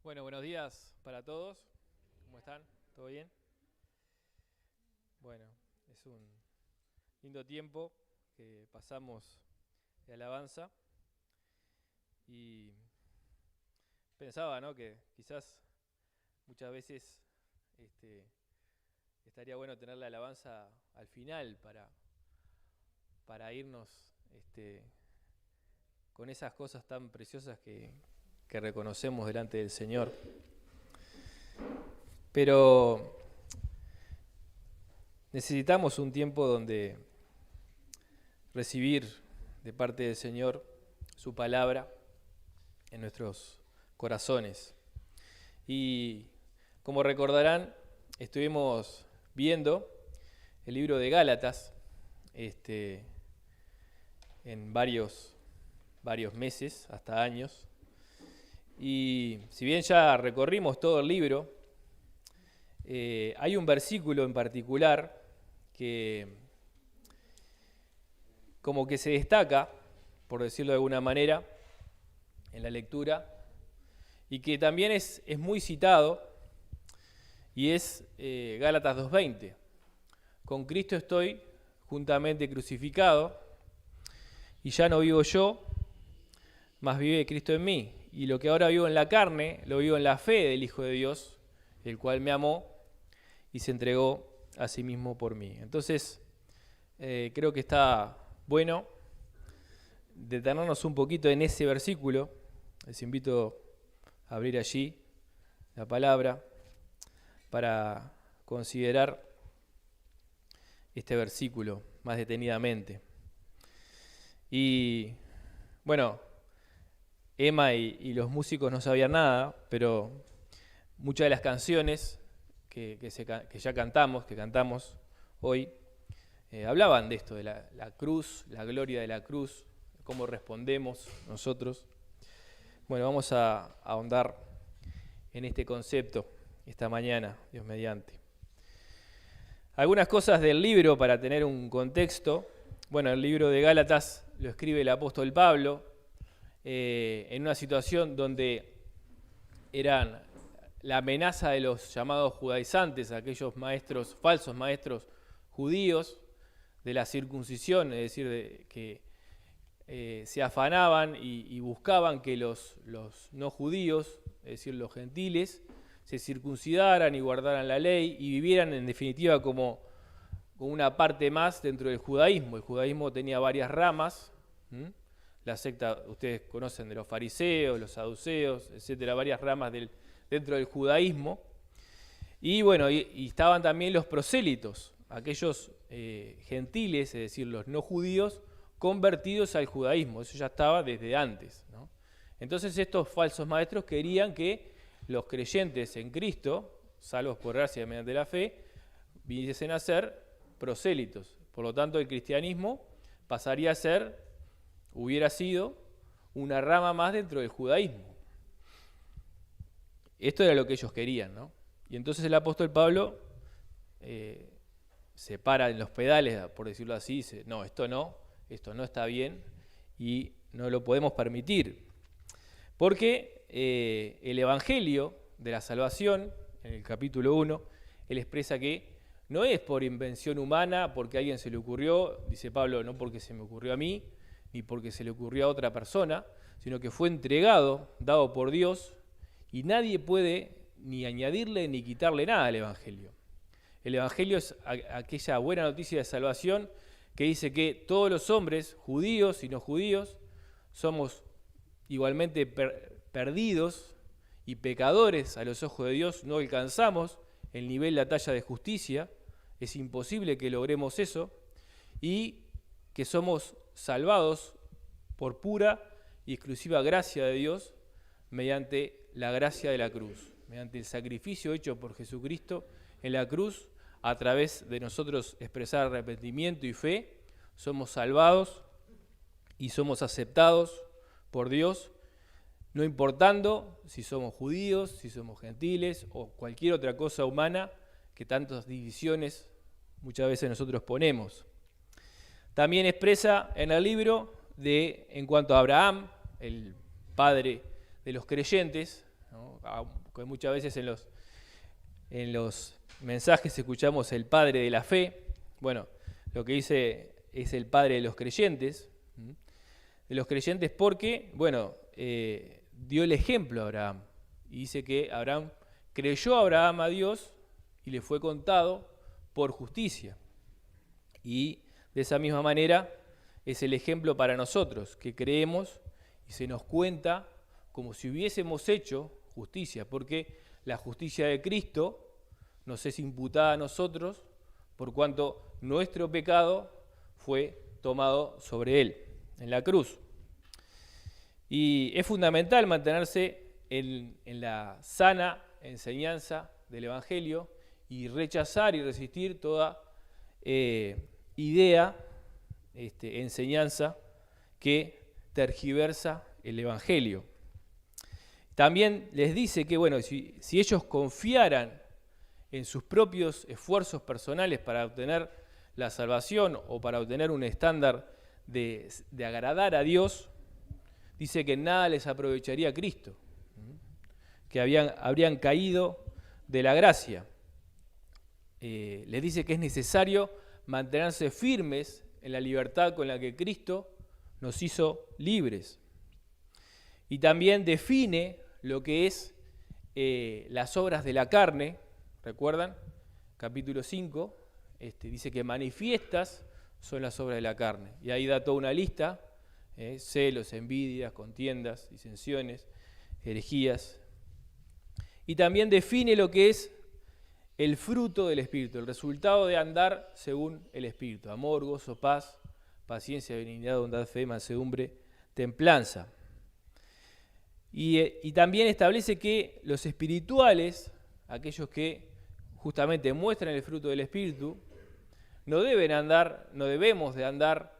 Bueno, buenos días para todos. ¿Cómo están? ¿Todo bien? Bueno, es un lindo tiempo que pasamos de alabanza y pensaba, ¿no? Que quizás muchas veces este, estaría bueno tener la alabanza al final para irnos con esas cosas tan preciosas que reconocemos delante del Señor. Pero necesitamos un tiempo donde recibir de parte del Señor su palabra en nuestros corazones. Y como recordarán, estuvimos viendo el libro de Gálatas en varios meses, hasta años. Y si bien ya recorrimos todo el libro, hay un versículo en particular que como que se destaca, por decirlo de alguna manera, en la lectura, y que también es muy citado, y es Gálatas 2:20. Con Cristo estoy juntamente crucificado, y ya no vivo yo, mas vive Cristo en mí. Y lo que ahora vivo en la carne, lo vivo en la fe del Hijo de Dios, el cual me amó y se entregó a sí mismo por mí. Entonces, creo que está bueno detenernos un poquito en ese versículo. Les invito a abrir allí la palabra para considerar este versículo más detenidamente. Y bueno, Emma y los músicos no sabían nada, pero muchas de las canciones que ya cantamos hoy, hablaban de esto, de la cruz, la gloria de la cruz, cómo respondemos nosotros. Bueno, vamos a ahondar en este concepto esta mañana, Dios mediante. Algunas cosas del libro para tener un contexto. Bueno, el libro de Gálatas lo escribe el apóstol Pablo en una situación donde eran la amenaza de los llamados judaizantes, aquellos maestros, falsos maestros judíos de la circuncisión, es decir, que se afanaban y buscaban que los no judíos, es decir, los gentiles, se circuncidaran y guardaran la ley y vivieran en definitiva como una parte más dentro del judaísmo. El judaísmo tenía varias ramas, la secta, ustedes conocen, de los fariseos, los saduceos, etcétera, varias ramas dentro del judaísmo. Y bueno, y estaban también los prosélitos, aquellos gentiles, es decir, los no judíos, convertidos al judaísmo. Eso ya estaba desde antes, ¿no? Entonces estos falsos maestros querían que los creyentes en Cristo, salvos por gracia mediante la fe, viniesen a ser prosélitos. Por lo tanto, el cristianismo pasaría a ser, hubiera sido, una rama más dentro del judaísmo. Esto era lo que ellos querían, ¿no? Y entonces el apóstol Pablo se para en los pedales, por decirlo así, y dice, no, esto no está bien y no lo podemos permitir. Porque el Evangelio de la salvación, en el capítulo 1, él expresa que no es por invención humana, porque a alguien se le ocurrió, dice Pablo, no porque se me ocurrió a mí, ni porque se le ocurrió a otra persona, sino que fue entregado, dado por Dios, y nadie puede ni añadirle ni quitarle nada al Evangelio. El Evangelio es aquella buena noticia de salvación que dice que todos los hombres, judíos y no judíos, somos igualmente perdidos y pecadores a los ojos de Dios, no alcanzamos el nivel, la talla de justicia, es imposible que logremos eso, y que somos salvados por pura y exclusiva gracia de Dios mediante la gracia de la cruz, mediante el sacrificio hecho por Jesucristo en la cruz. A través de nosotros expresar arrepentimiento y fe, somos salvados y somos aceptados por Dios, no importando si somos judíos, si somos gentiles o cualquier otra cosa humana que tantas divisiones muchas veces nosotros ponemos. También expresa en el libro en cuanto a Abraham, el padre de los creyentes, ¿no? que muchas veces en los mensajes escuchamos el Padre de la fe. Bueno, lo que dice es el Padre de los creyentes. De los creyentes porque, bueno, dio el ejemplo a Abraham. Y dice que Abraham creyó a Abraham a Dios y le fue contado por justicia. Y de esa misma manera es el ejemplo para nosotros, que creemos y se nos cuenta como si hubiésemos hecho justicia, porque la justicia de Cristo nos es imputada a nosotros por cuanto nuestro pecado fue tomado sobre Él, en la cruz. Y es fundamental mantenerse en la sana enseñanza del Evangelio y rechazar y resistir toda idea, enseñanza que tergiversa el Evangelio. También les dice que, bueno, si ellos confiaran en sus propios esfuerzos personales para obtener la salvación o para obtener un estándar de agradar a Dios, dice que nada les aprovecharía a Cristo, que habrían caído de la gracia. Les dice que es necesario mantenerse firmes en la libertad con la que Cristo nos hizo libres. Y también define lo que es las obras de la carne. ¿Recuerdan? Capítulo 5, dice que manifiestas son las obras de la carne. Y ahí da toda una lista, celos, envidias, contiendas, disensiones, herejías. Y también define lo que es el fruto del Espíritu, el resultado de andar según el Espíritu. Amor, gozo, paz, paciencia, benignidad, bondad, fe, mansedumbre, templanza. Y también establece que los espirituales, aquellos que justamente muestran el fruto del Espíritu, no debemos de andar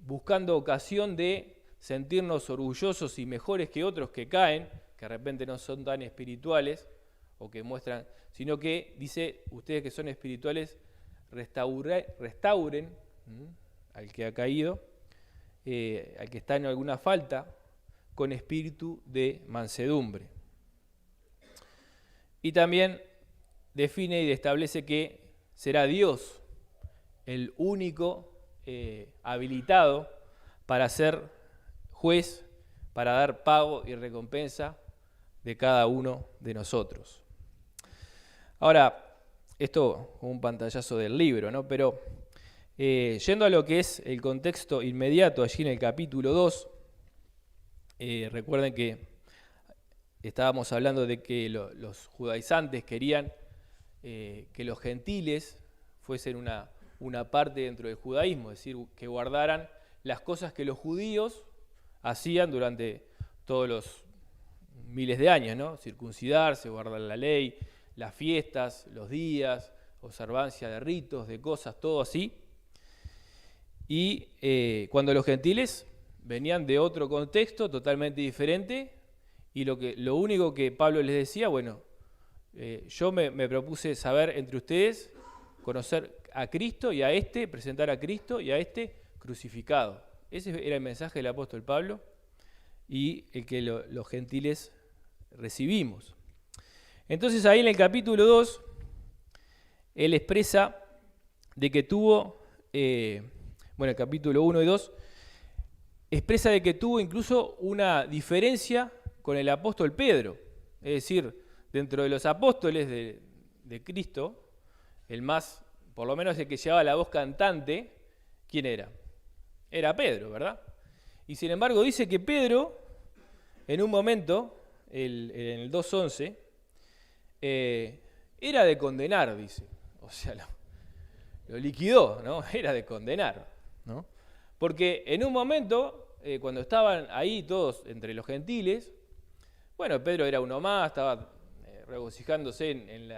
buscando ocasión de sentirnos orgullosos y mejores que otros que caen, que de repente no son tan espirituales o que muestran, sino que dice, ustedes que son espirituales, restauren al que ha caído, al que está en alguna falta, con espíritu de mansedumbre. Y también define y establece que será Dios el único habilitado para ser juez, para dar pago y recompensa de cada uno de nosotros. Ahora, esto como un pantallazo del libro, ¿no? Pero yendo a lo que es el contexto inmediato allí en el capítulo 2, recuerden que estábamos hablando de que los judaizantes querían que los gentiles fuesen una parte dentro del judaísmo, es decir, que guardaran las cosas que los judíos hacían durante todos los miles de años, ¿no? Circuncidarse, guardar la ley, las fiestas, los días, observancia de ritos, de cosas, todo así. Y cuando los gentiles venían de otro contexto totalmente diferente, y lo único que Pablo les decía, bueno, yo me propuse saber entre ustedes, conocer a Cristo y a presentar a Cristo y a crucificado. Ese era el mensaje del apóstol Pablo y el que los gentiles recibimos. Entonces ahí en el capítulo 2, él expresa de que tuvo, el capítulo 1 y 2, expresa de que tuvo incluso una diferencia con el apóstol Pedro. Es decir, dentro de los apóstoles de Cristo, el más, por lo menos el que llevaba la voz cantante, ¿quién era? Era Pedro, ¿verdad? Y sin embargo dice que Pedro, en un momento, en el 2.11, era de condenar, dice. O sea, lo liquidó, ¿no? Era de condenar, ¿no? Porque en un momento, cuando estaban ahí todos entre los gentiles, bueno, Pedro era uno más, estaba regocijándose en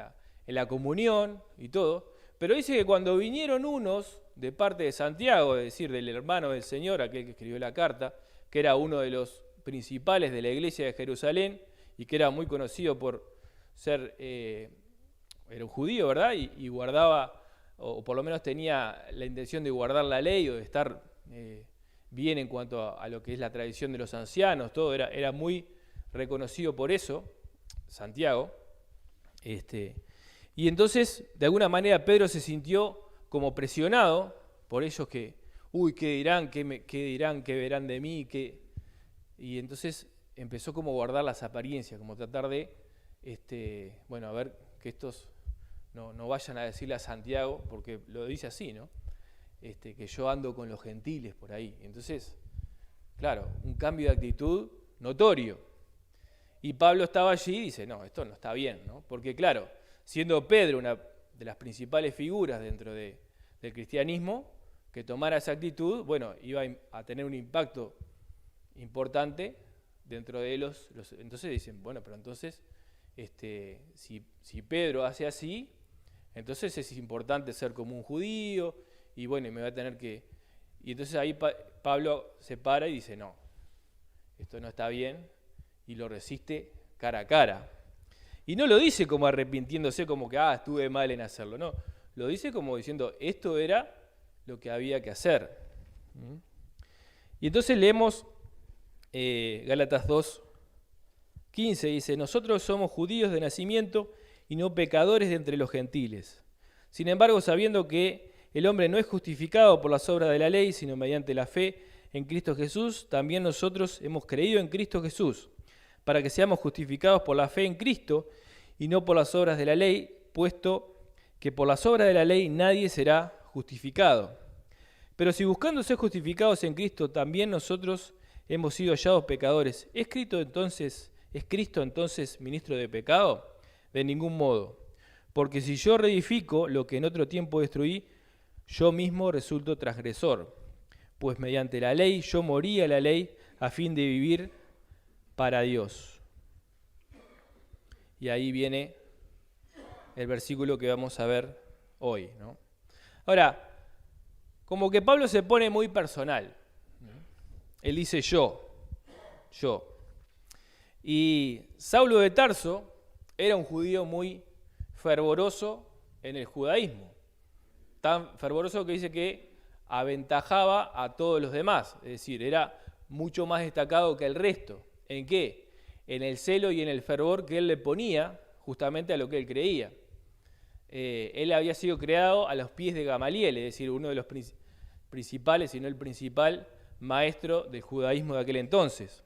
la comunión y todo, pero dice que cuando vinieron unos de parte de Santiago, es decir, del hermano del Señor, aquel que escribió la carta, que era uno de los principales de la iglesia de Jerusalén y que era muy conocido por ser, era un judío, ¿verdad? Y guardaba, o por lo menos tenía la intención de guardar la ley o de estar bien en cuanto a lo que es la tradición de los ancianos, todo era muy reconocido por eso. Santiago. Y entonces, de alguna manera, Pedro se sintió como presionado por ellos que, ¿qué dirán? ¿Qué verán de mí? Y entonces empezó como a guardar las apariencias, como tratar de, a ver, que estos no vayan a decirle a Santiago, porque lo dice así, ¿no? Que yo ando con los gentiles por ahí. Entonces, claro, un cambio de actitud notorio. Y Pablo estaba allí y dice, no, esto no está bien, ¿no? Porque claro, siendo Pedro una de las principales figuras dentro del cristianismo, que tomara esa actitud, bueno, iba a tener un impacto importante dentro de los entonces dicen, bueno, pero entonces, si Pedro hace así, entonces es importante ser como un judío, y bueno, me va a tener que... Y entonces ahí Pablo se para y dice, no, esto no está bien, y lo resiste cara a cara. Y no lo dice como arrepintiéndose, como que, estuve mal en hacerlo, no. Lo dice como diciendo, esto era lo que había que hacer. Y entonces leemos Gálatas 2:15, dice, nosotros somos judíos de nacimiento y no pecadores de entre los gentiles. Sin embargo, sabiendo que el hombre no es justificado por las obras de la ley, sino mediante la fe en Cristo Jesús, también nosotros hemos creído en Cristo Jesús, para que seamos justificados por la fe en Cristo y no por las obras de la ley, puesto que por las obras de la ley nadie será justificado. Pero si buscando ser justificados en Cristo, también nosotros hemos sido hallados pecadores, ¿es Cristo entonces ministro de pecado? De ningún modo. Porque si yo reedifico lo que en otro tiempo destruí, yo mismo resulto transgresor. Pues mediante la ley yo morí a la ley a fin de vivir para Dios. Y ahí viene el versículo que vamos a ver hoy, ¿no? Ahora, como que Pablo se pone muy personal. Él dice yo. Y Saulo de Tarso era un judío muy fervoroso en el judaísmo. Tan fervoroso que dice que aventajaba a todos los demás. Es decir, era mucho más destacado que el resto. ¿En qué? En el celo y en el fervor que él le ponía justamente a lo que él creía. Él había sido creado a los pies de Gamaliel, es decir, uno de los principales, si no el principal maestro del judaísmo de aquel entonces.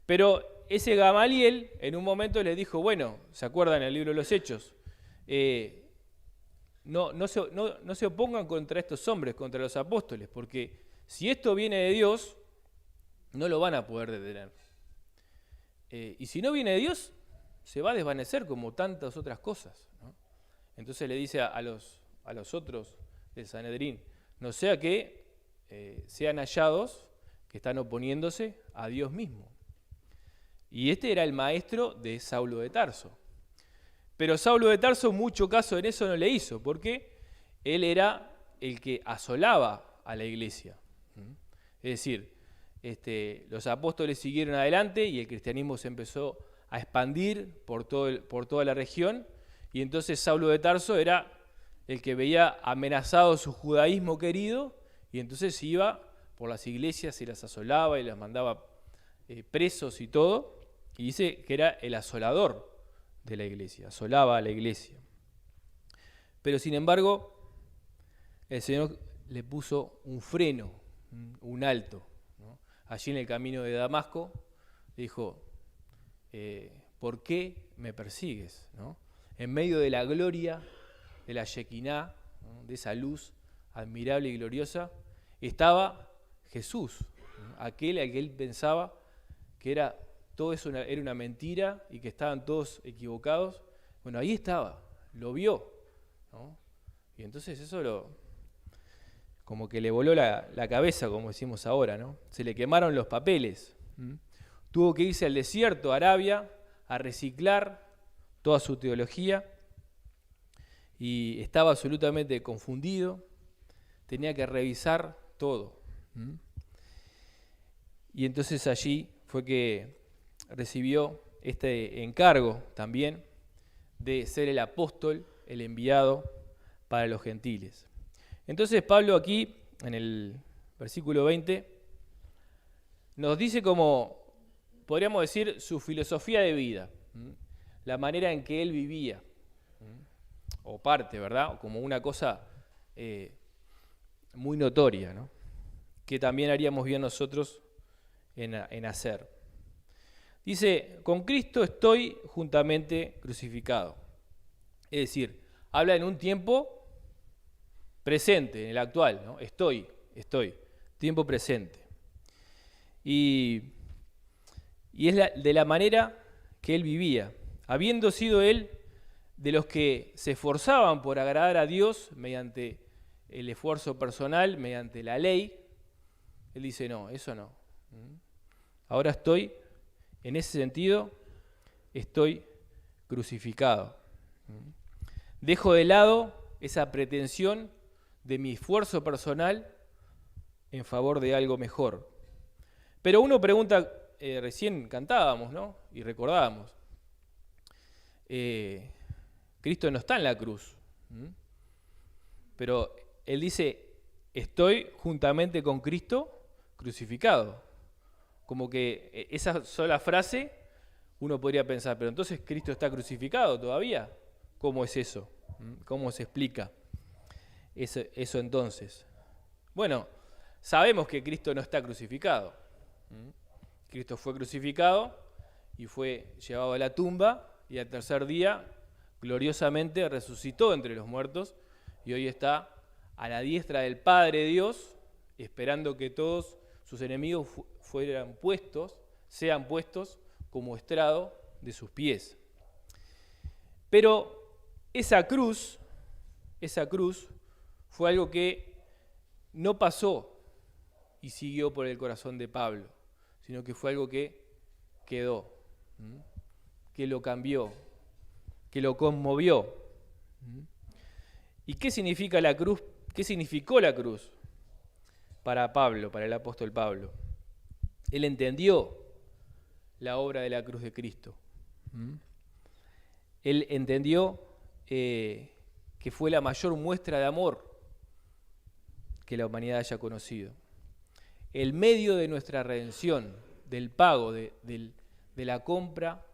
Pero ese Gamaliel en un momento le dijo, bueno, ¿se acuerdan en el libro de los Hechos? No se opongan contra estos hombres, contra los apóstoles, porque si esto viene de Dios, no lo van a poder detener. Y si no viene de Dios, se va a desvanecer como tantas otras cosas, ¿no? Entonces le dice a los otros del Sanedrín, no sea que sean hallados que están oponiéndose a Dios mismo. Y este era el maestro de Saulo de Tarso. Pero Saulo de Tarso mucho caso en eso no le hizo, porque él era el que asolaba a la iglesia. Es decir, los apóstoles siguieron adelante y el cristianismo se empezó a expandir por toda la región, y entonces Saulo de Tarso era el que veía amenazado su judaísmo querido, y entonces iba por las iglesias y las asolaba y las mandaba presos y todo, y dice que era el asolador de la iglesia, asolaba a la iglesia. Pero sin embargo, el Señor le puso un freno, un alto, ¿no? Allí en el camino de Damasco, le dijo, ¿por qué me persigues? ¿No? En medio de la gloria de la Shekinah, ¿no? De esa luz admirable y gloriosa, estaba Jesús, ¿no? Aquel al que él pensaba que todo eso era una mentira y que estaban todos equivocados. Bueno, ahí estaba, lo vio, ¿no? Y entonces eso como que le voló la cabeza, como decimos ahora, ¿no? Se le quemaron los papeles. Tuvo que irse al desierto, a Arabia, a reciclar toda su teología, y estaba absolutamente confundido, tenía que revisar todo. Y entonces allí fue que recibió este encargo también de ser el apóstol, el enviado para los gentiles. Entonces Pablo aquí, en el versículo 20, nos dice como, podríamos decir, su filosofía de vida. la manera en que él vivía, o parte, ¿verdad? Como una cosa muy notoria, ¿no? Que también haríamos bien nosotros en hacer. Dice, con Cristo estoy juntamente crucificado. Es decir, habla en un tiempo presente, en el actual, ¿no? Estoy, tiempo presente. Y es de la manera que él vivía, habiendo sido él de los que se esforzaban por agradar a Dios mediante el esfuerzo personal, mediante la ley. Él dice, no, eso no. Ahora estoy, en ese sentido, estoy crucificado. Dejo de lado esa pretensión de mi esfuerzo personal en favor de algo mejor. Pero uno pregunta, recién cantábamos, ¿no? Y recordábamos, Cristo no está en la cruz, pero él dice, estoy juntamente con Cristo crucificado. Como que esa sola frase uno podría pensar, pero entonces Cristo está crucificado todavía. ¿Cómo es eso? ¿Cómo se explica eso entonces? Bueno, sabemos que Cristo no está crucificado. Cristo fue crucificado y fue llevado a la tumba y al tercer día gloriosamente resucitó entre los muertos y hoy está a la diestra del Padre Dios, esperando que todos sus enemigos sean puestos como estrado de sus pies. Pero esa cruz fue algo que no pasó y siguió por el corazón de Pablo, sino que fue algo que quedó, que lo cambió, que lo conmovió. ¿Y qué significa la cruz? ¿Qué significó la cruz para Pablo, para el apóstol Pablo? Él entendió la obra de la cruz de Cristo. Él entendió que fue la mayor muestra de amor que la humanidad haya conocido. El medio de nuestra redención, del pago, de la compra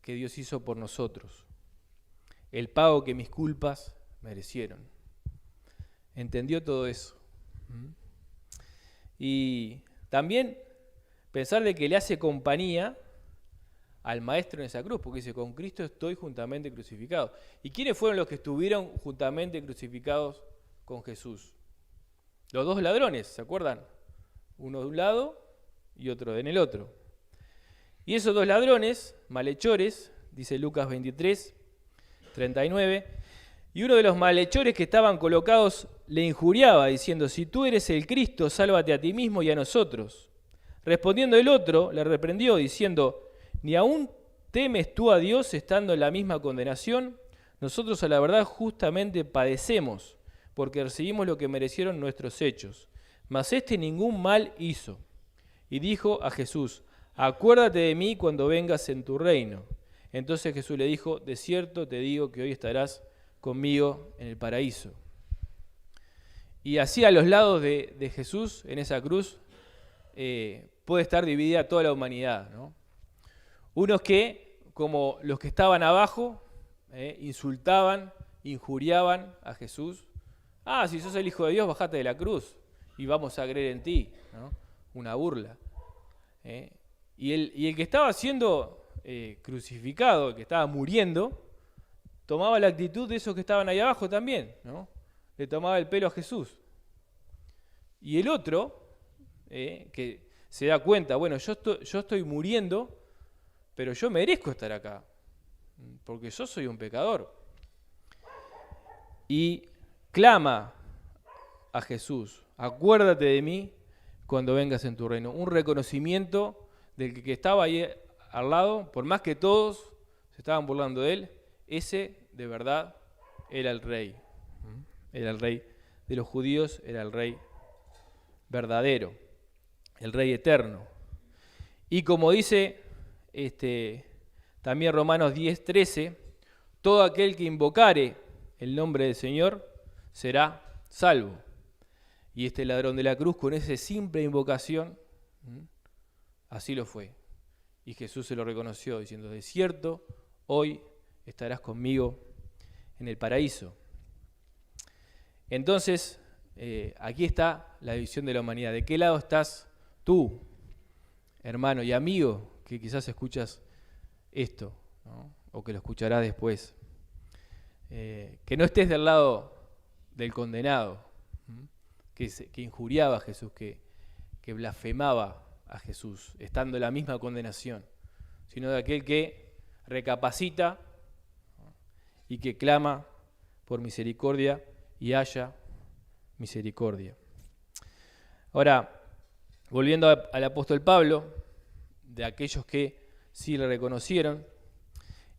que Dios hizo por nosotros. El pago que mis culpas merecieron. Entendió todo eso. Y también pensar de que le hace compañía al Maestro en esa cruz, porque dice, con Cristo estoy juntamente crucificado. ¿Y quiénes fueron los que estuvieron juntamente crucificados con Jesús? Los dos ladrones, ¿se acuerdan? Uno de un lado y otro en el otro. Y esos dos ladrones, malhechores, dice Lucas 23, 39, y uno de los malhechores que estaban colocados le injuriaba, diciendo, si tú eres el Cristo, sálvate a ti mismo y a nosotros. Respondiendo el otro, le reprendió, diciendo, ¿ni aún temes tú a Dios estando en la misma condenación? Nosotros a la verdad justamente padecemos, porque recibimos lo que merecieron nuestros hechos. Mas este ningún mal hizo. Y dijo a Jesús, acuérdate de mí cuando vengas en tu reino. Entonces Jesús le dijo, de cierto te digo que hoy estarás conmigo en el paraíso. Y así a los lados de Jesús, en esa cruz, puede estar dividida toda la humanidad, ¿no? Unos que, como los que estaban abajo, insultaban, injuriaban a Jesús. Ah, si sos el Hijo de Dios, bajate de la cruz y vamos a creer en ti, ¿no? Una burla. Y el que estaba siendo crucificado, el que estaba muriendo, tomaba la actitud de esos que estaban ahí abajo también, ¿no? Le tomaba el pelo a Jesús. Y el otro, que se da cuenta, bueno, yo estoy muriendo, pero yo merezco estar acá, porque yo soy un pecador. Y clama a Jesús, acuérdate de mí cuando vengas en tu reino. Un reconocimiento del que estaba ahí al lado, por más que todos se estaban burlando de él, ese de verdad era el rey. Era el rey de los judíos, era el rey verdadero, el rey eterno. Y como dice también Romanos 10:13, todo aquel que invocare el nombre del Señor será salvo. Y este ladrón de la cruz, con esa simple invocación, así lo fue. Y Jesús se lo reconoció diciendo, de cierto, hoy estarás conmigo en el paraíso. Entonces, aquí está la división de la humanidad. ¿De qué lado estás tú, hermano y amigo, que quizás escuchas esto, ¿no? O que lo escucharás después? Que no estés del lado del condenado, que injuriaba a Jesús, que blasfemaba a Jesús, estando en la misma condenación, sino de aquel que recapacita y que clama por misericordia y haya misericordia. Ahora, volviendo al apóstol Pablo, de aquellos que sí le reconocieron,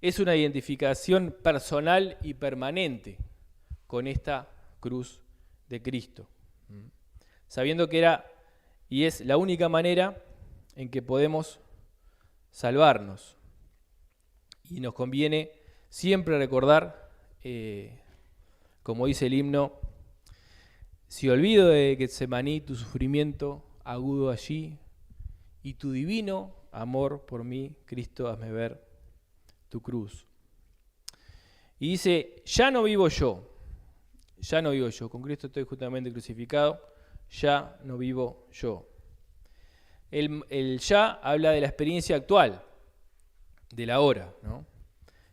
es una identificación personal y permanente con esta cruz de Cristo, sabiendo que era y es la única manera en que podemos salvarnos. Y nos conviene siempre recordar, como dice el himno, si olvido de Getsemaní tu sufrimiento agudo allí y tu divino amor por mí, Cristo, hazme ver tu cruz. Y dice, ya no vivo yo, con Cristo estoy justamente crucificado, ya no vivo yo. El ya habla de la experiencia actual, de la hora, ¿no?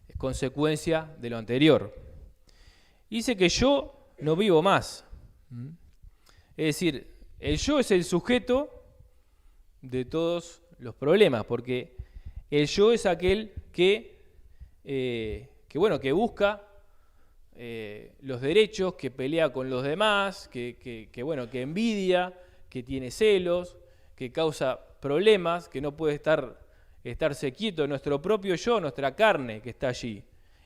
Es consecuencia de lo anterior. Dice que yo no vivo más. Es decir, el yo es el sujeto de todos los problemas, porque el yo es aquel que busca los derechos, que pelea con los demás, que envidia, que tiene celos, que causa problemas, que no puede estarse quieto, nuestro propio yo, nuestra carne que está allí.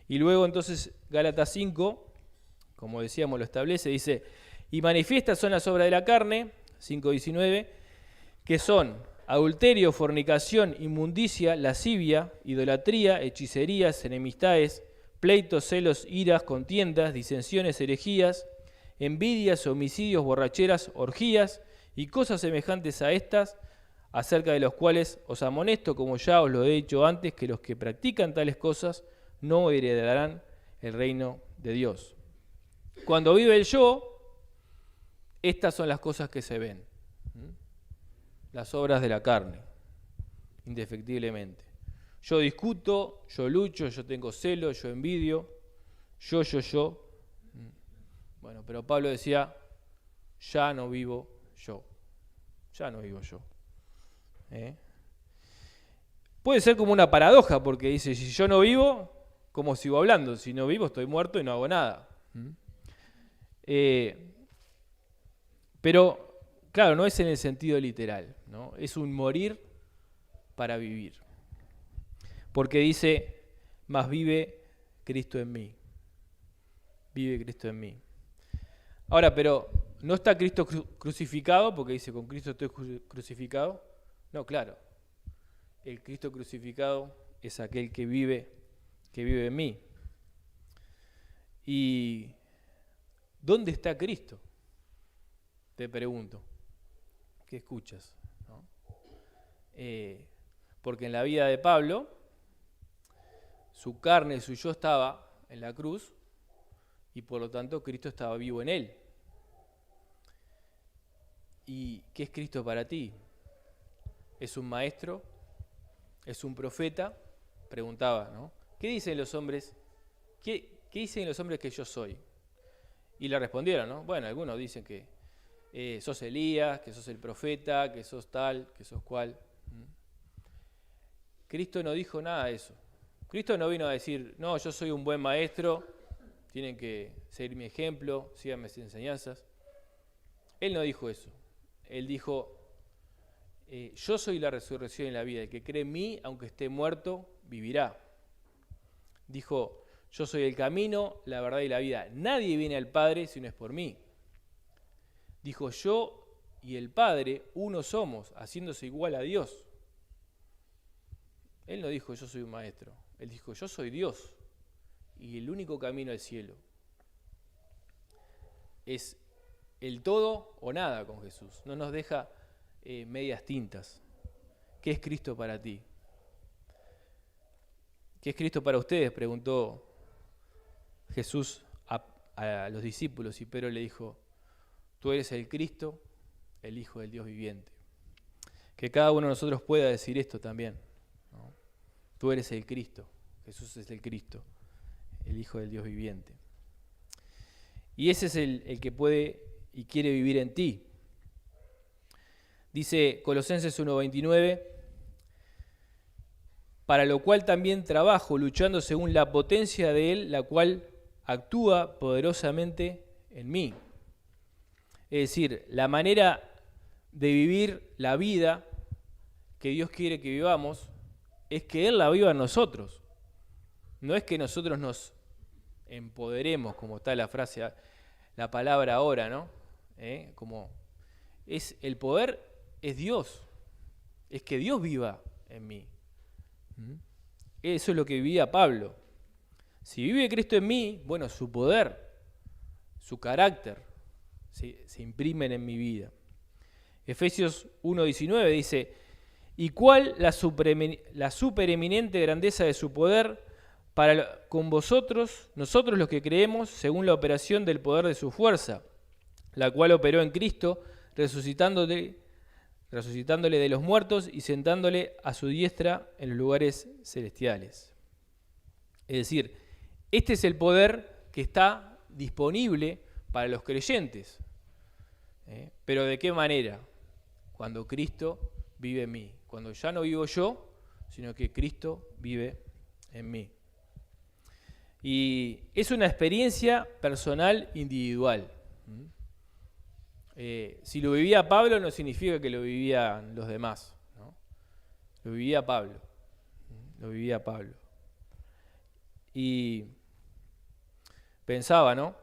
Y luego entonces Gálatas 5, como decíamos, lo establece, dice, y manifiestas son las obras de la carne, 5:19, que son adulterio, fornicación, inmundicia, lascivia, idolatría, hechicerías, enemistades, pleitos, celos, iras, contiendas, disensiones, herejías, envidias, homicidios, borracheras, orgías y cosas semejantes a estas, acerca de los cuales os amonesto, como ya os lo he dicho antes, que los que practican tales cosas no heredarán el reino de Dios. Cuando vive el yo, estas son las cosas que se ven, las obras de la carne, indefectiblemente. Yo discuto, yo lucho, yo tengo celo, yo envidio, yo. Bueno, pero Pablo decía, ya no vivo yo. Puede ser como una paradoja, porque dice, si yo no vivo, ¿cómo sigo hablando? Si no vivo, estoy muerto y no hago nada. Pero, claro, no es en el sentido literal, ¿no? Es un morir para vivir. Porque dice, más vive Cristo en mí. Vive Cristo en mí. Ahora, pero ¿no está Cristo crucificado? Porque dice, con Cristo estoy crucificado. No, claro. El Cristo crucificado es aquel que vive en mí. ¿Y dónde está Cristo? Te pregunto. ¿Qué escuchas? ¿No? Porque en la vida de Pablo, su carne, su yo estaba en la cruz y por lo tanto Cristo estaba vivo en él. ¿Y qué es Cristo para ti? ¿Es un maestro? ¿Es un profeta? Preguntaba, ¿no? ¿Qué dicen los hombres? ¿Qué dicen los hombres que yo soy? Y le respondieron, ¿no? Bueno, algunos dicen que sos Elías, que sos el profeta, que sos tal, que sos cual. Cristo no dijo nada de eso. Cristo no vino a decir, no, yo soy un buen maestro, tienen que seguir mi ejemplo, sigan mis enseñanzas. Él no dijo eso. Él dijo, yo soy la resurrección y la vida. El que cree en mí, aunque esté muerto, vivirá. Dijo, yo soy el camino, la verdad y la vida. Nadie viene al Padre si no es por mí. Dijo, yo y el Padre uno somos, haciéndose igual a Dios. Él no dijo, yo soy un maestro. Él dijo, yo soy Dios y el único camino al cielo. Es el todo o nada con Jesús. No nos deja medias tintas. ¿Qué es Cristo para ti? ¿Qué es Cristo para ustedes?, preguntó Jesús a los discípulos, y Pedro le dijo: tú eres el Cristo, el Hijo del Dios viviente. Que cada uno de nosotros pueda decir esto también, ¿no? Tú eres el Cristo, Jesús es el Cristo, el Hijo del Dios viviente. Y ese es el que puede y quiere vivir en ti. Dice Colosenses 1:29, para lo cual también trabajo, luchando según la potencia de Él, la cual actúa poderosamente en mí. Es decir, la manera de vivir la vida que Dios quiere que vivamos es que Él la viva en nosotros. No es que nosotros nos empoderemos, como está la frase, la palabra ahora, ¿no? Como es el poder es Dios, es que Dios viva en mí. Eso es lo que vivía Pablo. Si vive Cristo en mí, bueno, su poder, su carácter se imprimen en mi vida. Efesios 1:19 dice: ¿y cuál la supereminente grandeza de su poder para con vosotros, nosotros los que creemos, según la operación del poder de su fuerza, la cual operó en Cristo, resucitándole de los muertos y sentándole a su diestra en los lugares celestiales? Es decir, este es el poder que está disponible para los creyentes. ¿Pero de qué manera? Cuando Cristo vive en mí. Cuando ya no vivo yo, sino que Cristo vive en mí. Y es una experiencia personal individual. Si lo vivía Pablo, no significa que lo vivían los demás, ¿no? Lo vivía Pablo. Lo vivía Pablo. Y pensaba, ¿no?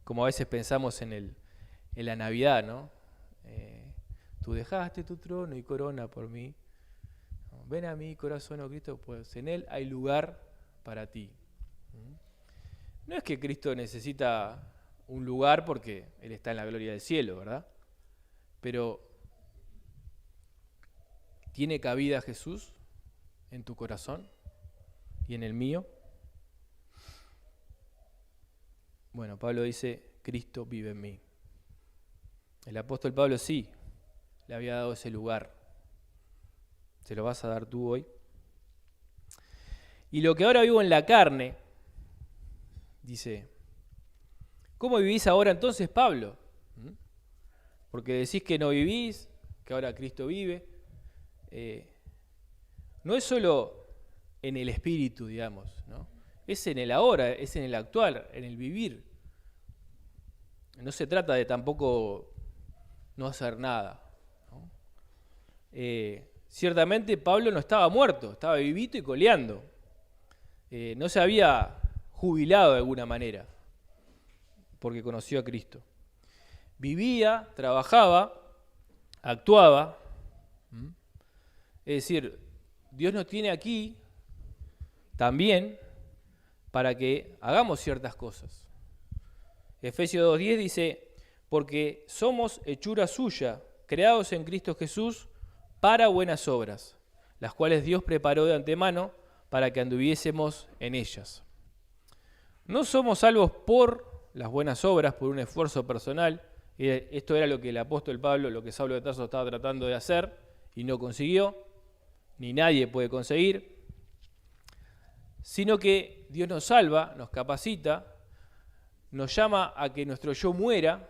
Como a veces pensamos en la Navidad, ¿no? Tú dejaste tu trono y corona por mí. Ven a mí, corazón, oh Cristo, pues en Él hay lugar para ti. No es que Cristo necesita un lugar porque Él está en la gloria del cielo, ¿verdad? Pero ¿tiene cabida Jesús en tu corazón y en el mío? Bueno, Pablo dice: Cristo vive en mí. El apóstol Pablo sí le había dado ese lugar. ¿Se lo vas a dar tú hoy? Y lo que ahora vivo en la carne, dice, ¿cómo vivís ahora entonces, Pablo? Porque decís que no vivís, que ahora Cristo vive. No es solo en el espíritu, digamos, ¿no? Es en el ahora, es en el actual, en el vivir. No se trata de tampoco no hacer nada, ¿no? Ciertamente Pablo no estaba muerto, estaba vivito y coleando. No se había jubilado de alguna manera, porque conoció a Cristo. Vivía, trabajaba, actuaba. Es decir, Dios nos tiene aquí también para que hagamos ciertas cosas. Efesios 2:10 dice: porque somos hechura suya, creados en Cristo Jesús para buenas obras, las cuales Dios preparó de antemano para que anduviésemos en ellas. No somos salvos por las buenas obras, por un esfuerzo personal. Esto era lo que el apóstol Pablo, lo que Saulo de Tarso estaba tratando de hacer y no consiguió, ni nadie puede conseguir, sino que Dios nos salva, nos capacita, nos llama a que nuestro yo muera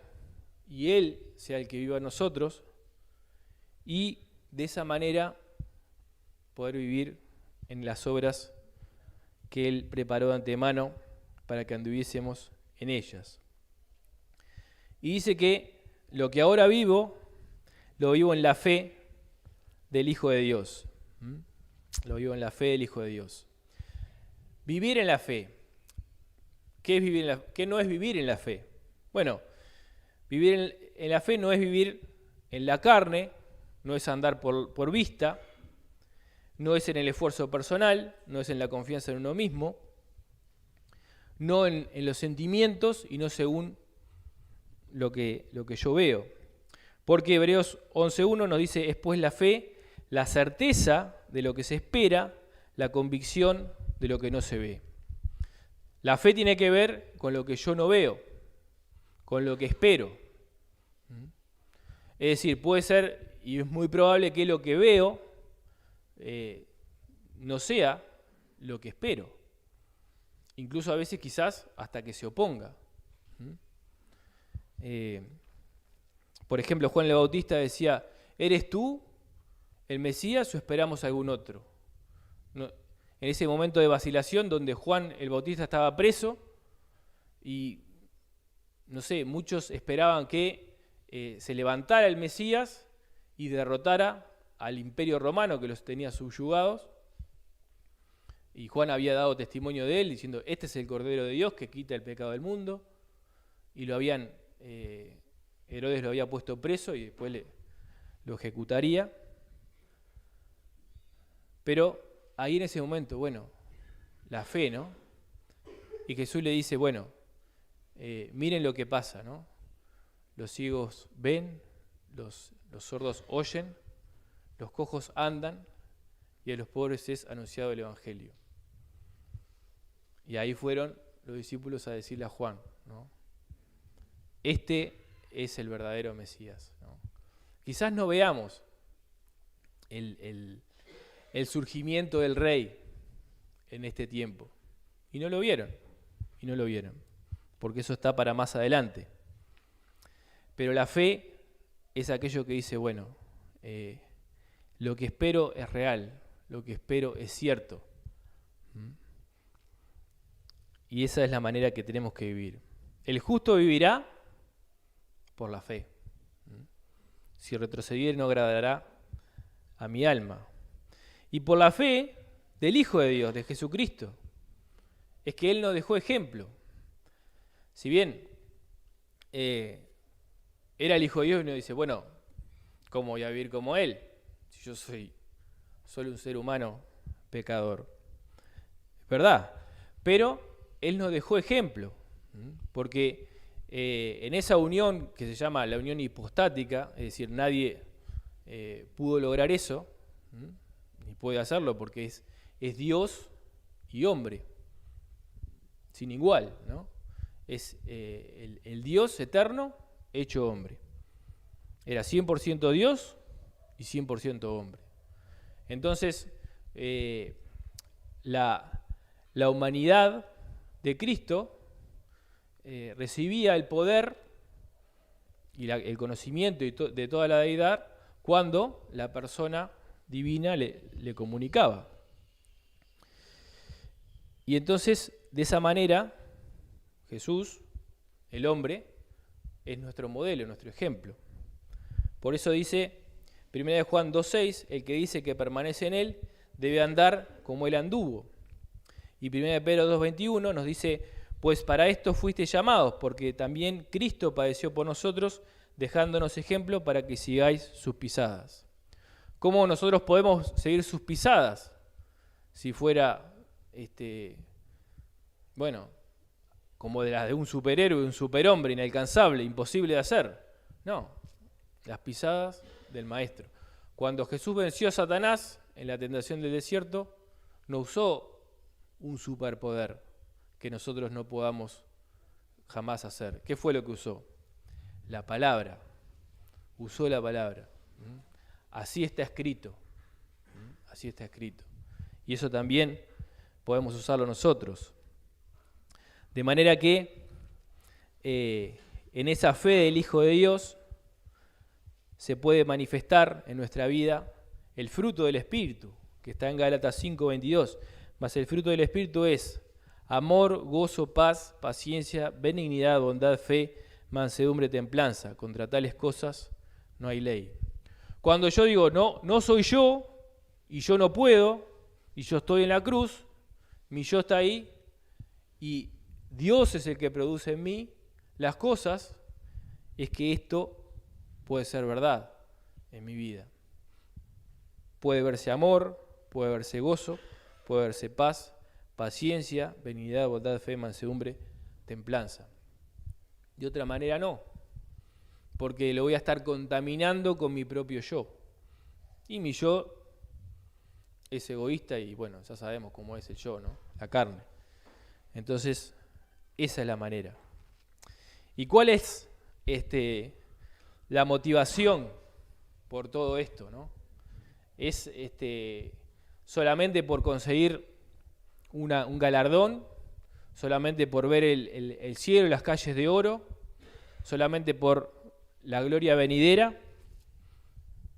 y Él sea el que viva en nosotros, y de esa manera poder vivir en las obras que Él preparó de antemano para que anduviésemos en ellas. Y dice que lo que ahora vivo, lo vivo en la fe del Hijo de Dios. Lo vivo en la fe del Hijo de Dios. Vivir en la fe. ¿Qué es vivir en la, qué no es vivir en la fe? Bueno, vivir en la fe no es vivir en la carne, no es andar por vista, no es en el esfuerzo personal, no es en la confianza en uno mismo, no en los sentimientos y no según lo que yo veo. Porque Hebreos 11:1 nos dice: es pues la fe, la certeza de lo que se espera, la convicción de lo que no se ve. La fe tiene que ver con lo que yo no veo, con lo que espero. Es decir, puede ser, y es muy probable que lo que veo no sea lo que espero. Incluso a veces quizás hasta que se oponga. Por ejemplo, Juan el Bautista decía, ¿eres tú el Mesías o esperamos algún otro? No, en ese momento de vacilación donde Juan el Bautista estaba preso y, no sé, muchos esperaban que se levantara el Mesías y derrotara al imperio romano que los tenía subyugados. Y Juan había dado testimonio de él diciendo, este es el Cordero de Dios que quita el pecado del mundo. Y lo habían, Herodes lo había puesto preso y después lo ejecutaría. Pero ahí en ese momento, bueno, la fe, ¿no? Y Jesús le dice, bueno, miren lo que pasa, ¿no? Los ciegos ven, los sordos oyen, los cojos andan y a los pobres es anunciado el Evangelio. Y ahí fueron los discípulos a decirle a Juan, ¿no? Este es el verdadero Mesías, ¿no? Quizás no veamos el surgimiento del rey en este tiempo. Y no lo vieron, porque eso está para más adelante. Pero la fe es aquello que dice, bueno, lo que espero es real, lo que espero es cierto. Y esa es la manera que tenemos que vivir. El justo vivirá por la fe. Si retrocediere no agradará a mi alma. Y por la fe del Hijo de Dios, de Jesucristo, es que Él nos dejó ejemplo. Si bien era el Hijo de Dios y uno dice, bueno, ¿cómo voy a vivir como Él? Si yo soy solo un ser humano pecador. Es verdad, pero Él nos dejó ejemplo, porque en esa unión que se llama la unión hipostática, es decir, nadie pudo lograr eso, ni puede hacerlo porque es Dios y hombre, sin igual, ¿no? Es el Dios eterno hecho hombre. Era 100% Dios y 100% hombre. Entonces, la humanidad de Cristo recibía el poder y el conocimiento de toda la deidad cuando la persona divina le comunicaba. Y entonces, de esa manera, Jesús, el hombre, es nuestro modelo, nuestro ejemplo. Por eso dice 1 Juan 2:6, el que dice que permanece en él debe andar como él anduvo. Y 1 Pedro 2:21 nos dice, pues para esto fuisteis llamados, porque también Cristo padeció por nosotros, dejándonos ejemplo para que sigáis sus pisadas. ¿Cómo nosotros podemos seguir sus pisadas? Si fuera, como de las de un superhéroe, un superhombre inalcanzable, imposible de hacer. No, las pisadas del Maestro. Cuando Jesús venció a Satanás en la tentación del desierto, no usó un superpoder que nosotros no podamos jamás hacer. ¿Qué fue lo que usó? La palabra. Usó la palabra. Así está escrito. Así está escrito. Y eso también podemos usarlo nosotros. De manera que en esa fe del Hijo de Dios se puede manifestar en nuestra vida el fruto del Espíritu, que está en Gálatas 5:22. Mas el fruto del Espíritu es amor, gozo, paz, paciencia, benignidad, bondad, fe, mansedumbre, templanza. Contra tales cosas no hay ley. Cuando yo digo, no soy yo, y yo no puedo, y yo estoy en la cruz, mi yo está ahí, y Dios es el que produce en mí las cosas, es que esto puede ser verdad en mi vida. Puede verse amor, puede verse gozo, puede verse paz, paciencia, benignidad, bondad, fe, mansedumbre, templanza. De otra manera no, porque lo voy a estar contaminando con mi propio yo. Y mi yo es egoísta y bueno, ya sabemos cómo es el yo, ¿no? La carne. Entonces, esa es la manera. ¿Y cuál es la motivación por todo esto, ¿no? ¿Es solamente por conseguir un galardón? ¿Solamente por ver el cielo y las calles de oro? ¿Solamente por la gloria venidera?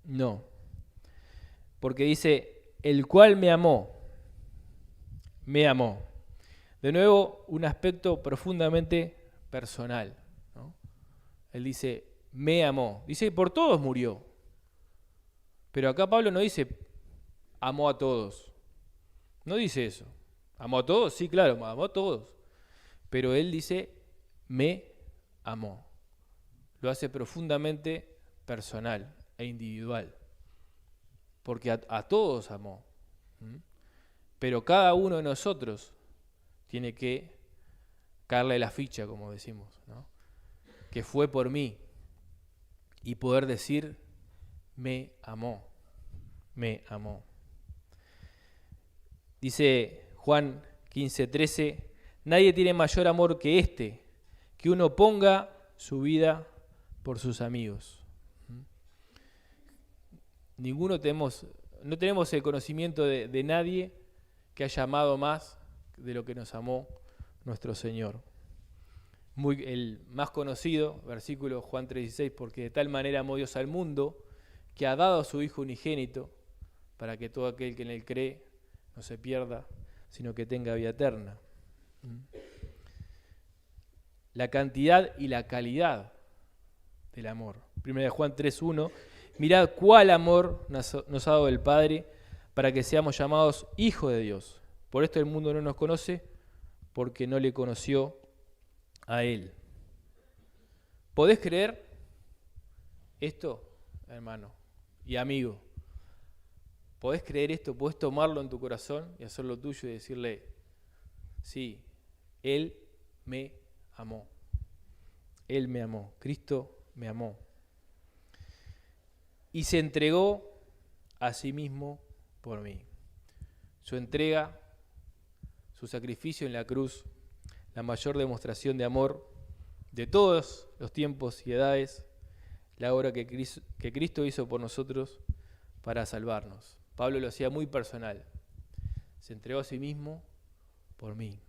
No. Porque dice, el cual me amó. De nuevo, un aspecto profundamente personal, ¿no? Él dice, me amó. Dice, por todos murió. Pero acá Pablo no dice, amó a todos. No dice eso. ¿Amó a todos? Sí, claro, amó a todos. Pero él dice, me amó. Lo hace profundamente personal e individual. Porque a todos amó. Pero cada uno de nosotros tiene que caerle la ficha, como decimos, ¿no? Que fue por mí. Y poder decir, me amó. Me amó. Dice Juan 15:13, nadie tiene mayor amor que este, que uno ponga su vida por sus amigos. No tenemos el conocimiento de nadie que haya amado más de lo que nos amó nuestro Señor. El más conocido, versículo Juan 3:16, porque de tal manera amó Dios al mundo, que ha dado a su Hijo unigénito, para que todo aquel que en él cree no se pierda, sino que tenga vida eterna. La cantidad y la calidad del amor. 1 Juan 3:1, mirad cuál amor nos ha dado el Padre para que seamos llamados hijos de Dios. Por esto el mundo no nos conoce, porque no le conoció a Él. ¿Podés creer esto, hermano y amigo? ¿Podés creer esto? ¿Podés tomarlo en tu corazón y hacerlo tuyo y decirle, sí, Él me amó. Él me amó. Cristo me amó. Y se entregó a sí mismo por mí. Su entrega, su sacrificio en la cruz, la mayor demostración de amor de todos los tiempos y edades, la obra que Cristo hizo por nosotros para salvarnos. Pablo lo hacía muy personal. Se entregó a sí mismo por mí.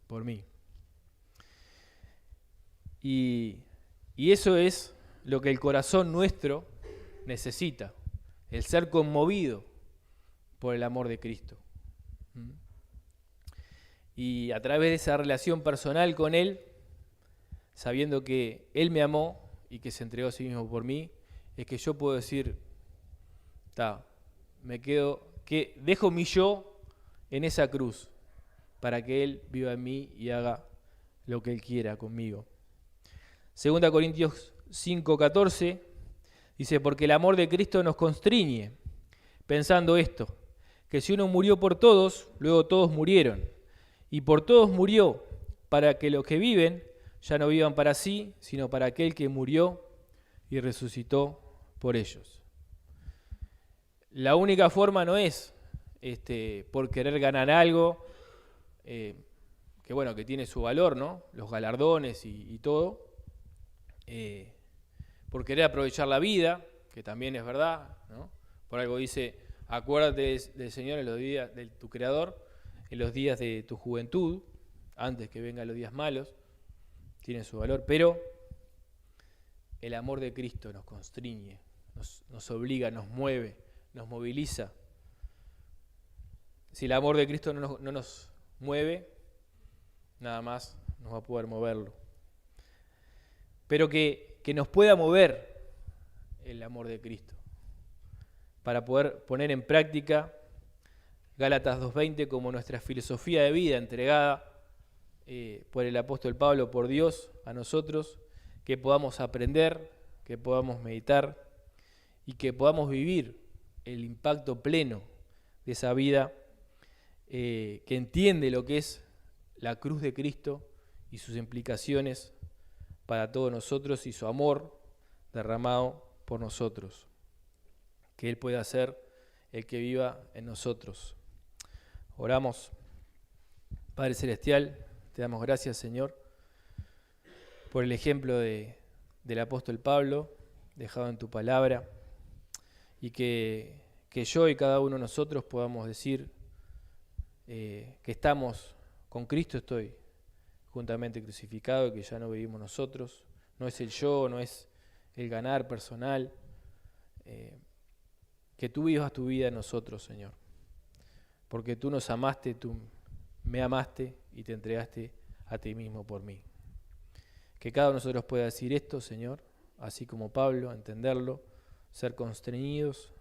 Por mí. Y eso es lo que el corazón nuestro necesita, el ser conmovido por el amor de Cristo. Y a través de esa relación personal con Él, sabiendo que Él me amó y que se entregó a sí mismo por mí, es que yo puedo decir, dejo mi yo en esa cruz para que Él viva en mí y haga lo que Él quiera conmigo. 2 Corintios 5:14 dice, porque el amor de Cristo nos constriñe, pensando esto, que si uno murió por todos, luego todos murieron. Y por todos murió, para que los que viven ya no vivan para sí, sino para aquel que murió y resucitó por ellos. La única forma no es por querer ganar algo, que tiene su valor, ¿no? Los galardones y todo. Por querer aprovechar la vida, que también es verdad, ¿no? Por algo dice, acuérdate del Señor en los días de tu Creador, en los días de tu juventud, antes que vengan los días malos, tiene su valor, pero el amor de Cristo nos constriñe, nos obliga, nos mueve, nos moviliza. Si el amor de Cristo no nos mueve, nada más nos va a poder moverlo. Pero que nos pueda mover el amor de Cristo, para poder poner en práctica Gálatas 2:20 como nuestra filosofía de vida entregada por el apóstol Pablo, por Dios, a nosotros, que podamos aprender, que podamos meditar y que podamos vivir el impacto pleno de esa vida que entiende lo que es la cruz de Cristo y sus implicaciones para todos nosotros y su amor derramado por nosotros. Que Él pueda hacer el que viva en nosotros. Oramos. Padre Celestial, te damos gracias, Señor, por el ejemplo del apóstol Pablo, dejado en tu palabra, y que yo y cada uno de nosotros podamos decir que estamos con Cristo, estoy juntamente crucificado, y que ya no vivimos nosotros. No es el yo, no es el ganar personal. Que tú vivas tu vida en nosotros, Señor. Porque tú nos amaste, tú me amaste y te entregaste a ti mismo por mí. Que cada uno de nosotros pueda decir esto, Señor, así como Pablo, entenderlo, ser constreñidos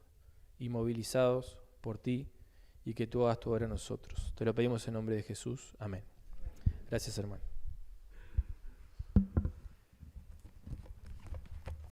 y movilizados por ti, y que tú hagas tu obra en nosotros. Te lo pedimos en nombre de Jesús. Amén. Gracias, hermano.